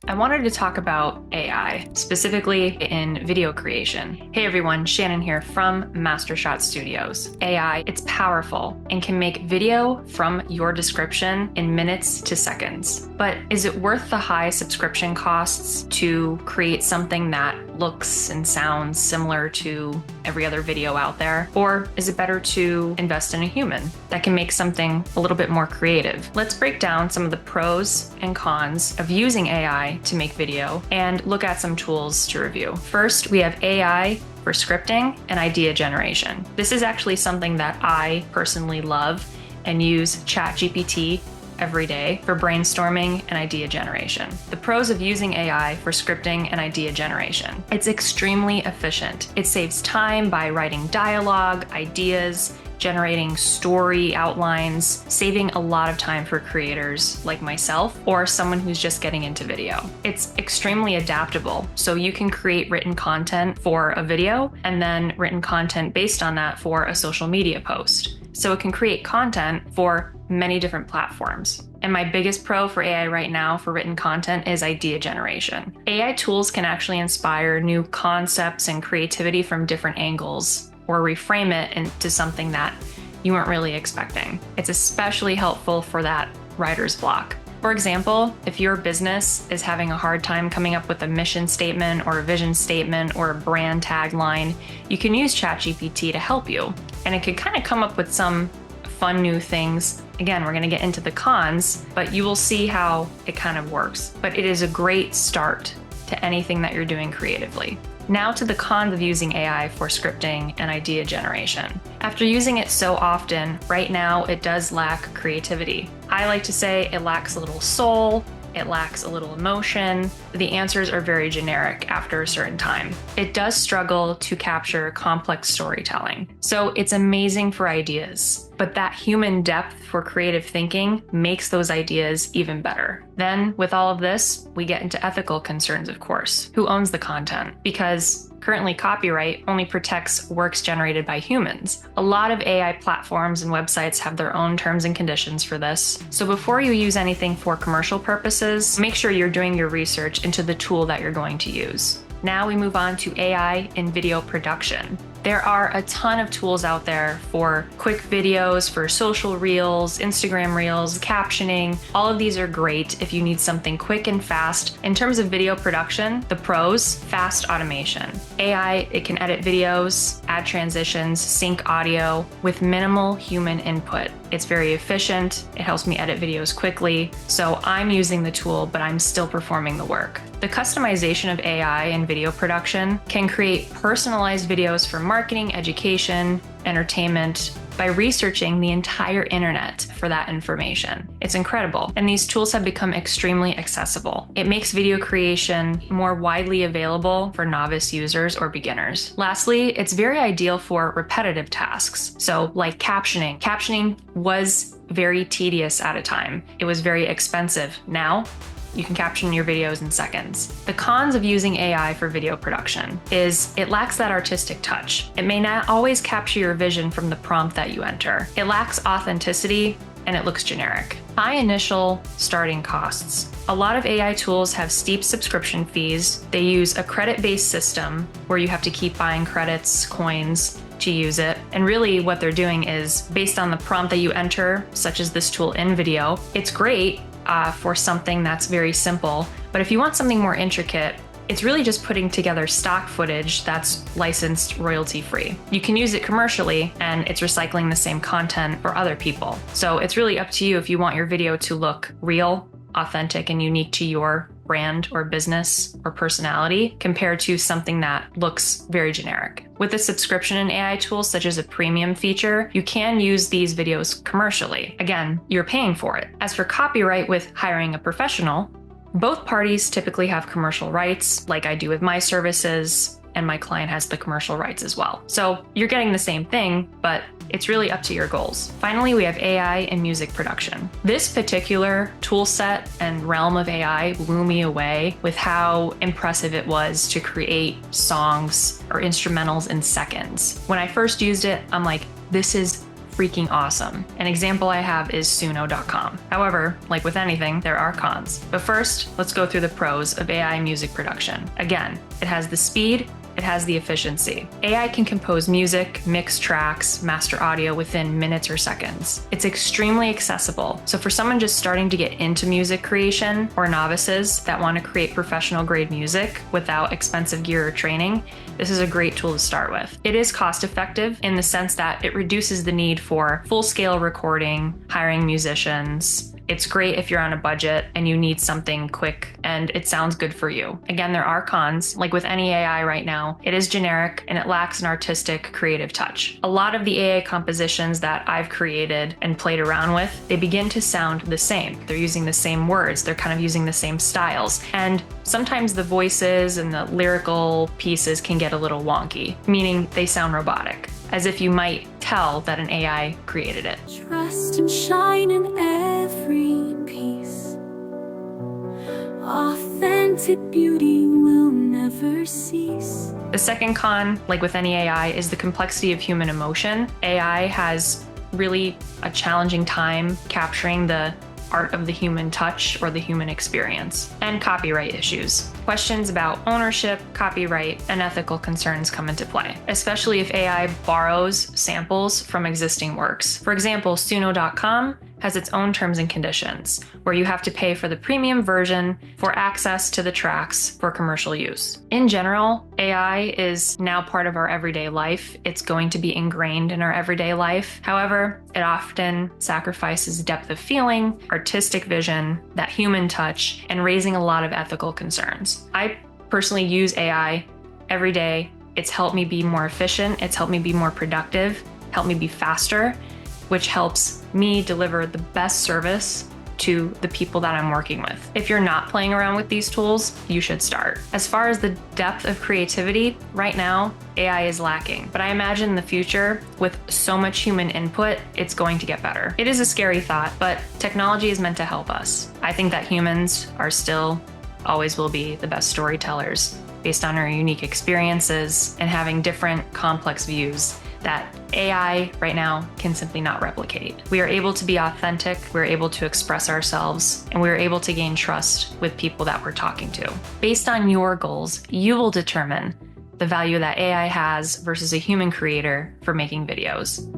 I wanted to talk about AI, specifically in video creation. Hey everyone, Shannon here from Mastershot Studios. AI, it's powerful and can make video from your description in minutes to seconds. But is it worth the high subscription costs to create something that looks and sounds similar to every other video out there? Or is it better to invest in a human that can make something a little bit more creative? Let's break down some of the pros and cons of using AI to make video and look at some tools to review. First, we have AI for scripting and idea generation. This is actually something that I personally love and use ChatGPT every day for brainstorming and idea generation. The pros of using AI for scripting and idea generation. It's extremely efficient. It saves time by writing dialogue, ideas, generating story outlines, saving a lot of time for creators like myself or someone who's just getting into video. It's extremely adaptable, so you can create written content for a video and then written content based on that for a social media post. So it can create content for many different platforms. And my biggest pro for AI right now for written content is idea generation. AI tools can actually inspire new concepts and creativity from different angles, or reframe it into something that you weren't really expecting. It's especially helpful for that writer's block. For example, if your business is having a hard time coming up with a mission statement or a vision statement or a brand tagline, you can use ChatGPT to help you. And it could kind of come up with some fun new things. Again, we're going to get into the cons, but you will see how it kind of works. But it is a great start to anything that you're doing creatively. Now to the cons of using AI for scripting and idea generation. After using it so often, right now it does lack creativity. I like to say it lacks a little soul, it lacks a little emotion. The answers are very generic after a certain time. It does struggle to capture complex storytelling. So it's amazing for ideas, but that human depth for creative thinking makes those ideas even better. Then with all of this, we get into ethical concerns, of course. Who owns the content? Because currently copyright only protects works generated by humans. A lot of AI platforms and websites have their own terms and conditions for this. So before you use anything for commercial purposes, make sure you're doing your research into the tool that you're going to use. Now we move on to AI in video production. There are a ton of tools out there for quick videos, for social reels, Instagram reels, captioning. All of these are great if you need something quick and fast. In terms of video production, the pros, fast automation. AI, it can edit videos, add transitions, sync audio with minimal human input. It's very efficient. It helps me edit videos quickly. So I'm using the tool, but I'm still performing the work. The customization of AI in video production can create personalized videos for marketing, education, entertainment by researching the entire internet for that information. It's incredible. And these tools have become extremely accessible. It makes video creation more widely available for novice users or beginners. Lastly, it's very ideal for repetitive tasks. So like captioning. Captioning was very tedious at a time. It was very expensive. Now, you can caption your videos in seconds. The cons of using AI for video production is it lacks that artistic touch. It may not always capture your vision from the prompt that you enter. It lacks authenticity and it looks generic. High initial starting costs. A lot of AI tools have steep subscription fees. They use a credit-based system where you have to keep buying credits, coins, to use it. And really what they're doing is based on the prompt that you enter, such as this tool InVideo, it's great for something that's very simple. But if you want something more intricate, it's really just putting together stock footage that's licensed royalty-free. You can use it commercially and it's recycling the same content for other people. So it's really up to you if you want your video to look real, authentic, and unique to your brand or business or personality compared to something that looks very generic. With a subscription in AI tools such as a premium feature, you can use these videos commercially. Again, you're paying for it. As for copyright with hiring a professional, both parties typically have commercial rights, like I do with my services, and my client has the commercial rights as well. So you're getting the same thing, but it's really up to your goals. Finally, we have AI in music production. This particular tool set and realm of AI blew me away with how impressive it was to create songs or instrumentals in seconds. When I first used it, I'm like, this is freaking awesome. An example I have is Suno.com. However, like with anything, there are cons. But first, let's go through the pros of AI music production. Again, it has the speed, it has the efficiency. AI can compose music, mix tracks, master audio within minutes or seconds. It's extremely accessible. So for someone just starting to get into music creation or novices that want to create professional grade music without expensive gear or training, this is a great tool to start with. It is cost effective in the sense that it reduces the need for full-scale recording, hiring musicians. It's great if you're on a budget and you need something quick and it sounds good for you. Again, there are cons. Like with any AI right now, it is generic and it lacks an artistic, creative touch. A lot of the AI compositions that I've created and played around with, they begin to sound the same. They're using the same words. They're kind of using the same styles. And sometimes the voices and the lyrical pieces can get a little wonky, meaning they sound robotic, as if you might tell that an AI created it. Trust and shine in every piece. Authentic beauty will never cease. The second con, like with any AI, is the complexity of human emotion. AI has really a challenging time capturing the art of the human touch or the human experience, and copyright issues. Questions about ownership, copyright, and ethical concerns come into play, especially if AI borrows samples from existing works. For example, Suno.com has its own terms and conditions, where you have to pay for the premium version for access to the tracks for commercial use. In general, AI is now part of our everyday life. It's going to be ingrained in our everyday life. However, it often sacrifices depth of feeling, artistic vision, that human touch, and raising a lot of ethical concerns. I personally use AI every day. It's helped me be more efficient. It's helped me be more productive, helped me be faster, which helps me deliver the best service to the people that I'm working with. If you're not playing around with these tools, you should start. As far as the depth of creativity, right now, AI is lacking. But I imagine in the future, with so much human input, it's going to get better. It is a scary thought, but technology is meant to help us. I think that humans are still, always will be, the best storytellers based on our unique experiences and having different complex views that AI right now can simply not replicate. We are able to be authentic, we're able to express ourselves, and we're able to gain trust with people that we're talking to. Based on your goals, you will determine the value that AI has versus a human creator for making videos.